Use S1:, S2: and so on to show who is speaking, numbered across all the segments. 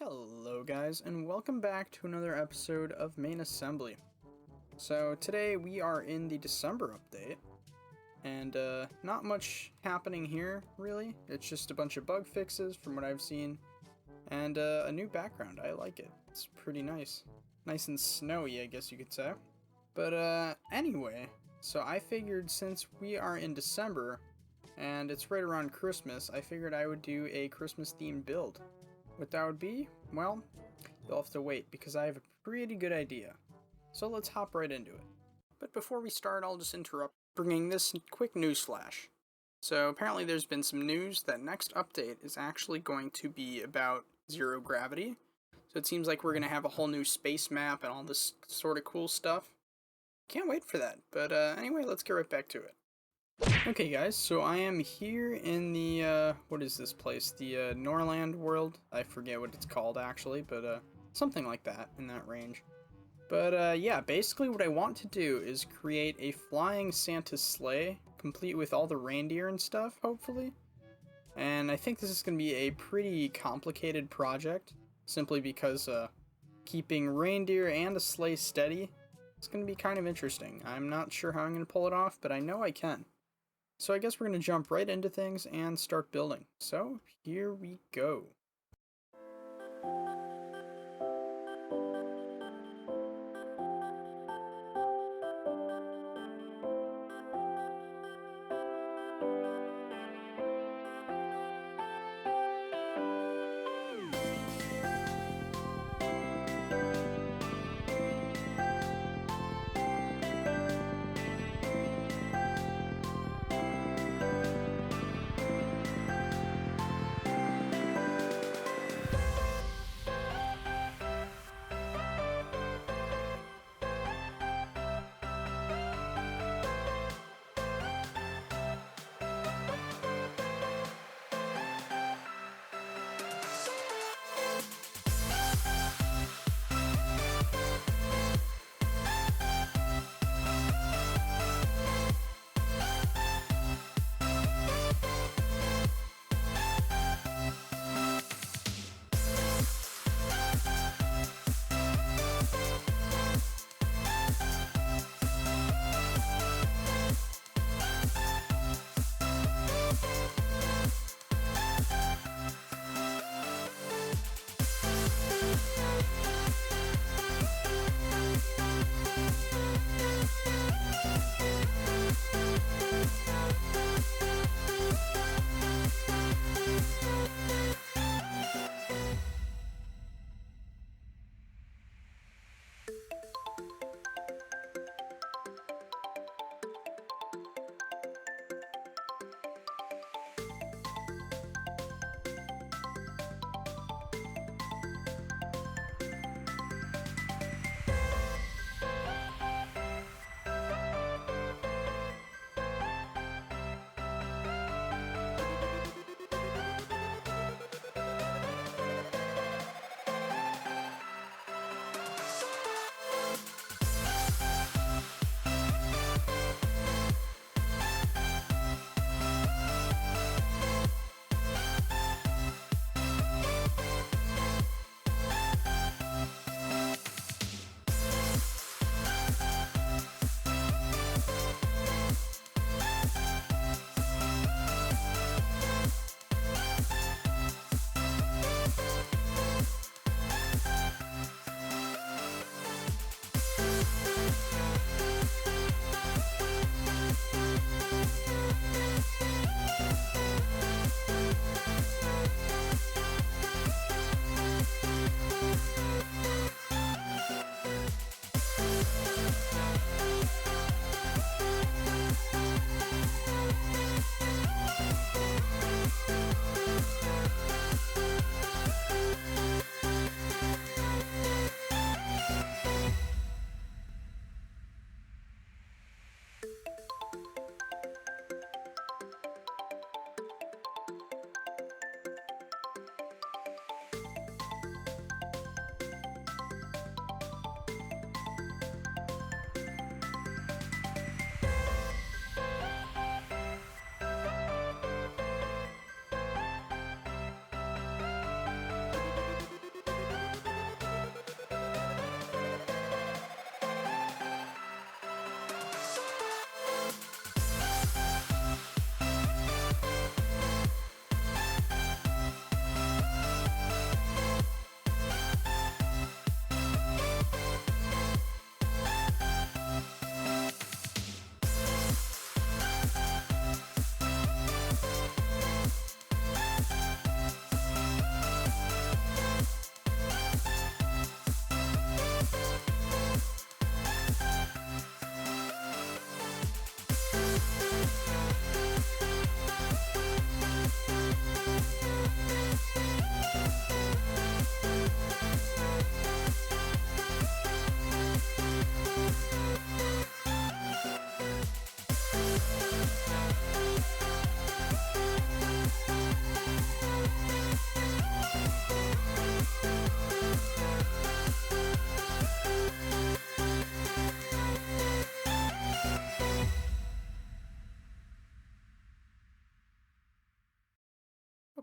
S1: Hello guys, and welcome back to another episode of Main Assembly. So today we are in the December update, and not much happening here, really. It's just a bunch of bug fixes from what I've seen, and a new background. I like it. It's pretty nice. Nice and snowy, I guess you could say. But anyway, so I figured since we are in December, and it's right around Christmas, I figured I would do a Christmas-themed build. What that would be? Well, you'll have to wait because I have a pretty good idea. So let's hop right into it. But before we start, I'll just interrupt bringing this quick news flash. So apparently there's been some news that next update is actually going to be about zero gravity. So it seems like we're going to have a whole new space map and all this sort of cool stuff. Can't wait for that. But anyway, let's get right back to it. Okay guys, so I am here in the, what is this place? The, Norland world? I forget what it's called actually, but, something like that, in that range. But, yeah, basically what I want to do is create a flying Santa sleigh, complete with all the reindeer and stuff, hopefully. And I think this is going to be a pretty complicated project, simply because, keeping reindeer and a sleigh steady is going to be kind of interesting. I'm not sure how I'm going to pull it off, but I know I can. So I guess we're going to jump right into things and start building. So here we go.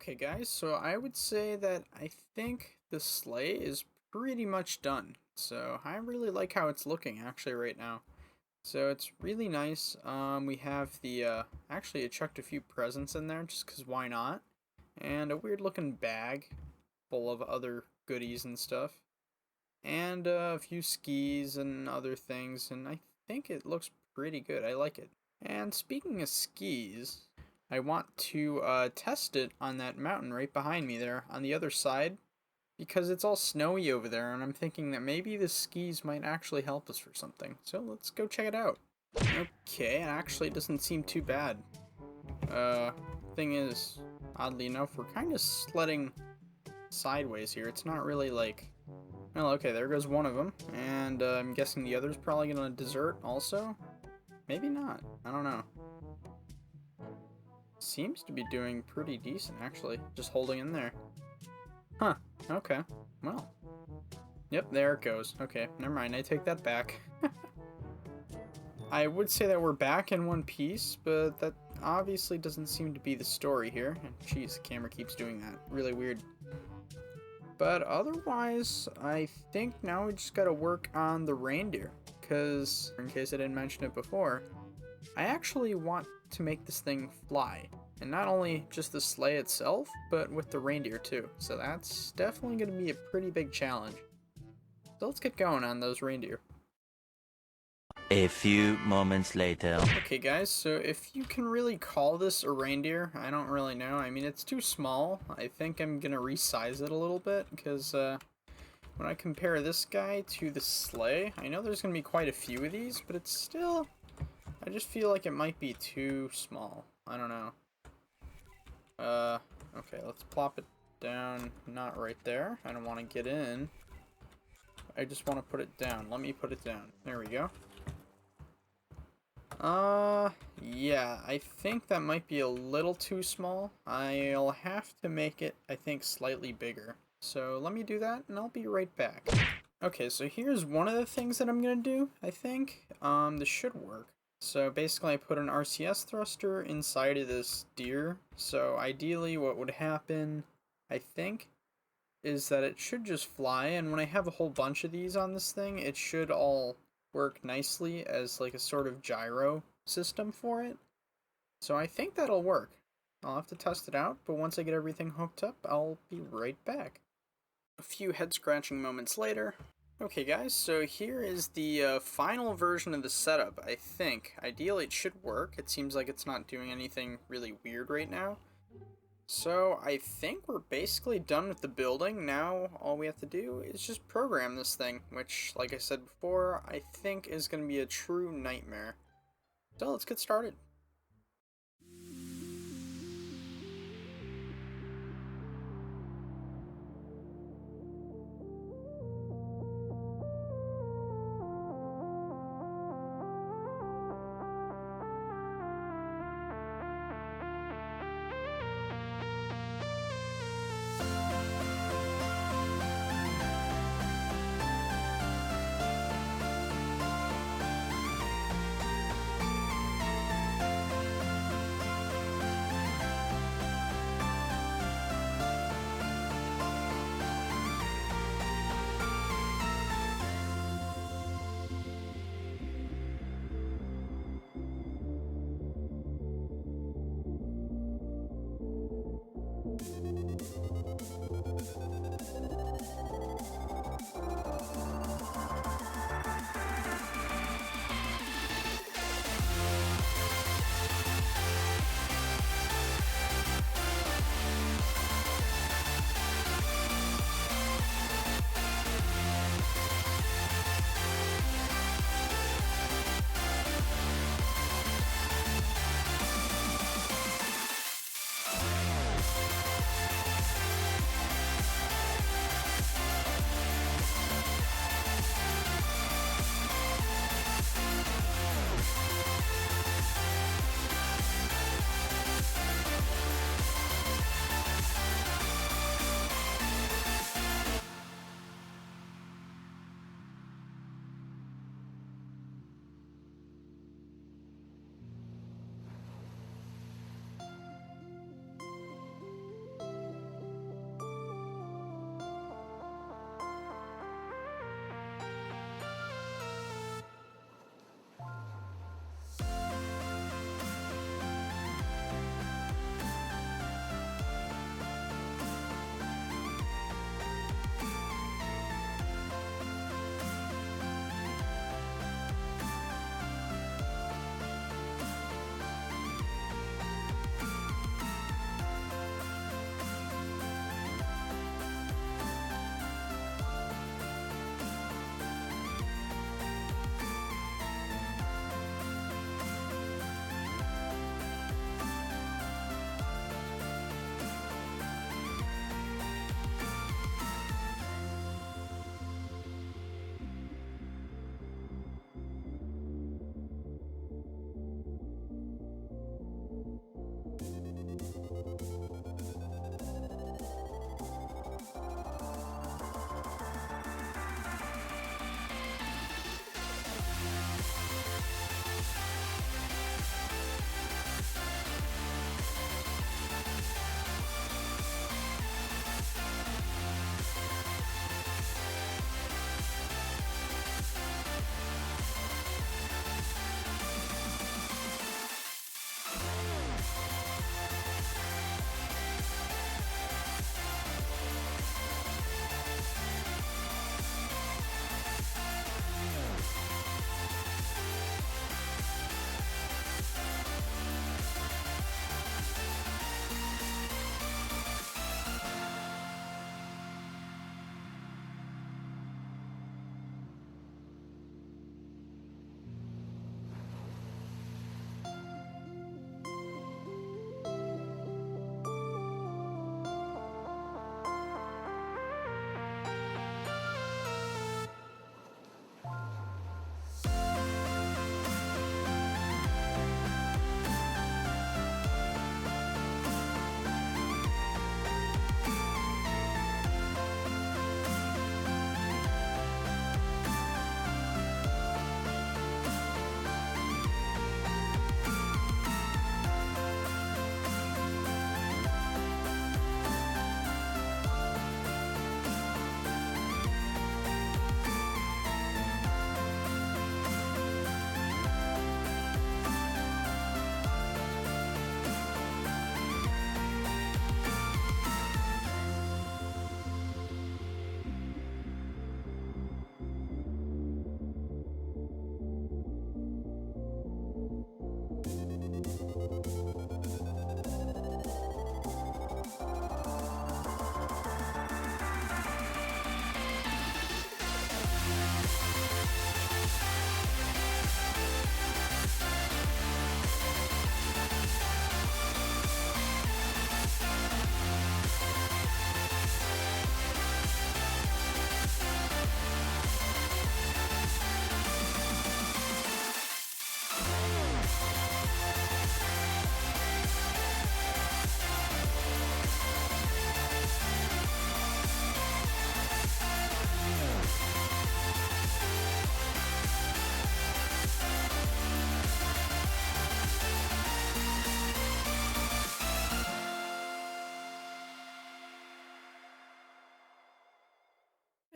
S1: Okay, guys, so I would say that I think the sleigh is pretty much done. So I really like how it's looking actually right now. So it's really nice. We have the, actually I chucked a few presents in there just because why not? And a weird looking bag full of other goodies and stuff. And a few skis and other things, and I think it looks pretty good. I like it. And speaking of skis, I want to test it on that mountain right behind me there on the other side because it's all snowy over there, and I'm thinking that maybe the skis might actually help us for something. So let's go check it out. Okay, it actually doesn't seem too bad. Thing is, oddly enough, we're kind of sledding sideways here. It's not really like... Well, okay, there goes one of them, and I'm guessing the other's probably gonna desert also? Maybe not. I don't know. Seems to be doing pretty decent, actually. Just holding in there. Huh. Okay. Well. Yep, there it goes. Okay, never mind. I take that back. I would say that we're back in one piece, but that obviously doesn't seem to be the story here. Jeez, the camera keeps doing that. Really weird. But otherwise, I think now we just gotta work on the reindeer. Because, in case I didn't mention it before, I actually want to make this thing fly. And not only just the sleigh itself, but with the reindeer too. So that's definitely going to be a pretty big challenge. So let's get going on those reindeer.
S2: A few moments later.
S1: Okay guys, so if you can really call this a reindeer, I don't really know. I mean, it's too small. I think I'm going to resize it a little bit because when I compare this guy to the sleigh, I know there's going to be quite a few of these, but it's still... I just feel like it might be too small. I don't know. Okay, let's plop it down, not right there. I don't want to get in. I just want to put it down. Let me put it down. There we go. Yeah, I think that might be a little too small. I'll have to make it, I think, slightly bigger. So let me do that, and I'll be right back. Okay, so here's one of the things that I'm gonna do, I think. This should work. So basically I put an RCS thruster inside of this deer. So ideally what would happen, I think, is that it should just fly, and when I have a whole bunch of these on this thing, it should all work nicely as like a sort of gyro system for it. So I think that'll work. I'll have to test it out, but once I get everything hooked up, I'll be right back. A few head scratching moments later. Okay guys, so here is the final version of the setup, I think. Ideally it should work. It seems like it's not doing anything really weird right now. So I think we're basically done with the building. Now all we have to do is just program this thing, which, like I said before, I think is going to be a true nightmare. So let's get started.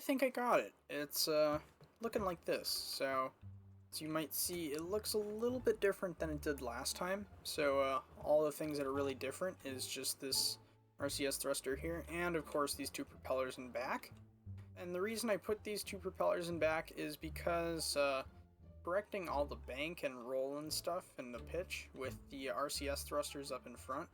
S1: think I got it. It's looking like this. So as you might see, it looks a little bit different than it did last time. So all the things that are really different is just this RCS thruster here, and of course these two propellers in back. And the reason I put these two propellers in back is because correcting all the bank and roll and stuff and the pitch with the RCS thrusters up in front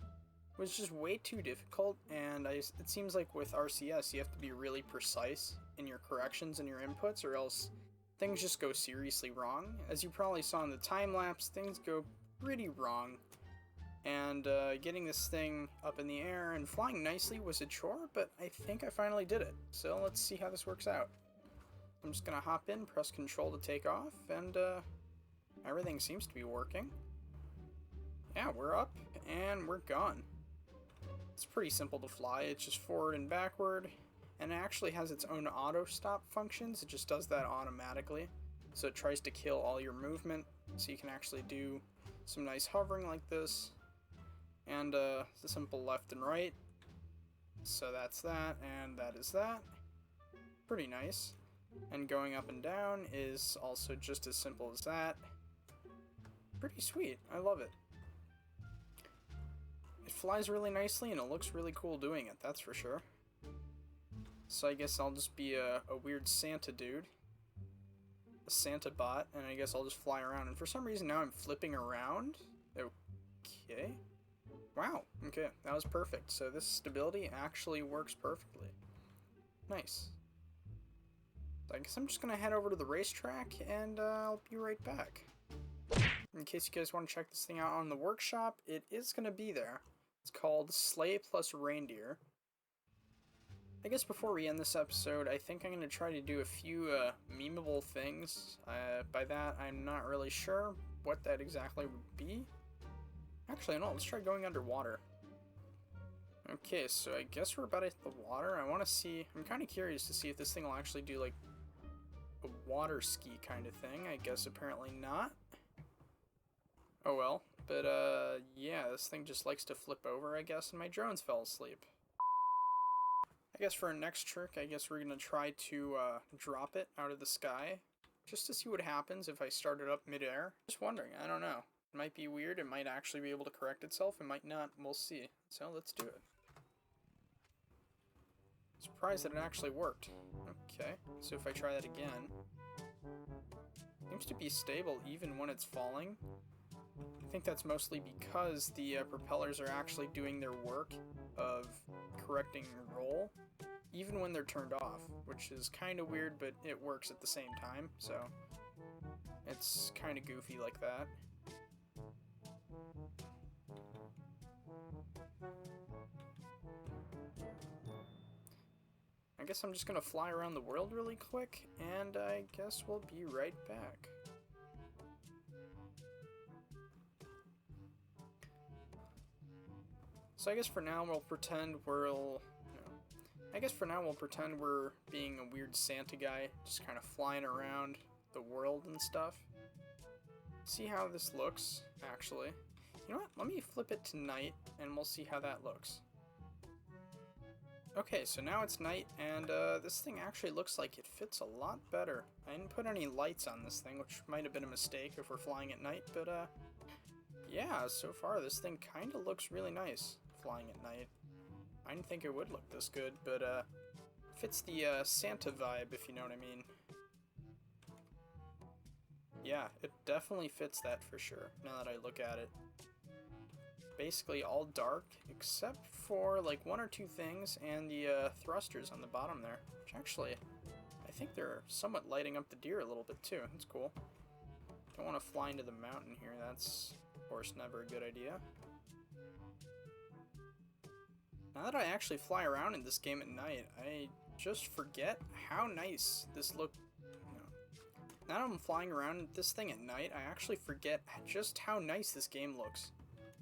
S1: was just way too difficult, and it seems like with RCS you have to be really precise in your corrections and your inputs, or else things just go seriously wrong. As you probably saw in the time lapse, things go pretty wrong, and getting this thing up in the air and flying nicely was a chore, but I think I finally did it. So let's see how this works out. I'm just gonna hop in, press control to take off, and everything seems to be working. Yeah, we're up and we're gone. It's pretty simple to fly. It's just forward and backward, and it actually has its own auto stop functions. It just does that automatically, so it tries to kill all your movement, so you can actually do some nice hovering like this, and the simple left and right. So that's that, and that is that. Pretty nice. And going up and down is also just as simple as that. Pretty sweet. I love it. It flies really nicely and it looks really cool doing it, that's for sure. So I guess I'll just be a weird Santa dude. A Santa bot, and I guess I'll just fly around. And for some reason now I'm flipping around. Okay. Wow, okay, that was perfect. So this stability actually works perfectly. Nice. So I guess I'm just gonna head over to the racetrack and I'll be right back. In case you guys want to check this thing out on the workshop, it is gonna be there. It's called Sleigh plus Reindeer. I guess before we end this episode, I think I'm going to try to do a few memeable things. By that, I'm not really sure what that exactly would be. Actually, no, let's try going underwater. Okay, so I guess we're about at the water. I want to see, I'm kind of curious to see if this thing will actually do like a water ski kind of thing. I guess apparently not. Oh well. But, yeah, this thing just likes to flip over, I guess, and my drones fell asleep. I guess for our next trick, I guess we're going to try to, drop it out of the sky, just to see what happens if I start it up mid-air. Just wondering, I don't know. It might be weird, it might actually be able to correct itself, it might not, we'll see. So, let's do it. Surprised that it actually worked. Okay, so if I try that again, seems to be stable even when it's falling. I think that's mostly because the propellers are actually doing their work of correcting roll, even when they're turned off, which is kind of weird, but it works at the same time, so it's kind of goofy like that. I guess I'm just gonna fly around the world really quick, and I guess we'll be right back. So I guess for now we'll pretend we're being a weird Santa guy, just kind of flying around the world and stuff. See how this looks, actually. You know what? Let me flip it to night, and we'll see how that looks. Okay, so now it's night, and this thing actually looks like it fits a lot better. I didn't put any lights on this thing, which might have been a mistake if we're flying at night, but yeah, so far this thing kind of looks really nice flying at night. I didn't think it would look this good, but fits the Santa vibe, if you know what I mean. Yeah, it definitely fits that for sure, now that I look at it. Basically all dark, except for like one or two things, and the thrusters on the bottom there, which actually, I think they're somewhat lighting up the deer a little bit too. That's cool. Don't want to fly into the mountain here, that's of course never a good idea. Now that I actually fly around in this game at night, I just forget how nice this look. Now that I'm flying around this thing at night, I actually forget just how nice this game looks,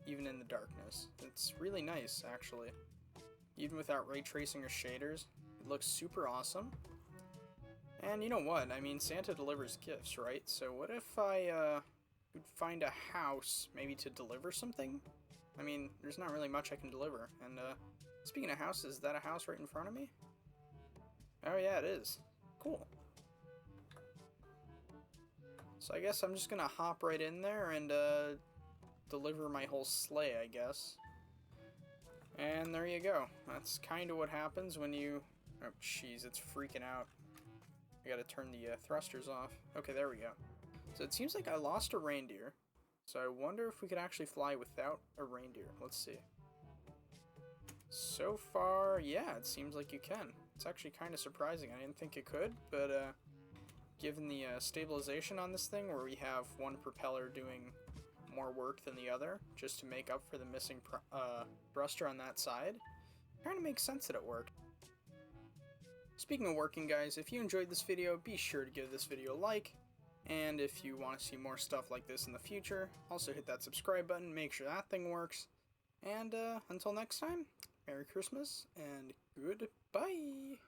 S1: even in the darkness. It's really nice, actually. Even without ray tracing or shaders, it looks super awesome. And you know what? I mean, Santa delivers gifts, right? So what if I could find a house, maybe to deliver something? I mean, there's not really much I can deliver. And speaking of houses, is that a house right in front of me? Oh yeah, it is. cool. So I guess I'm just gonna hop right in there and deliver my whole sleigh, I guess. And there you go. That's kind of what happens when you... Oh, jeez, it's freaking out. I gotta turn the thrusters off. Okay, there we go. So it seems like I lost a reindeer. So I wonder if we could actually fly without a reindeer. Let's see. So far, yeah, it seems like you can. It's actually kind of surprising. I didn't think it could, but given the stabilization on this thing, where we have one propeller doing more work than the other, just to make up for the missing thruster on that side, kind of makes sense that it worked. Speaking of working, guys, if you enjoyed this video, be sure to give this video a like, and if you want to see more stuff like this in the future, also hit that subscribe button, make sure that thing works, and until next time, Merry Christmas, and goodbye!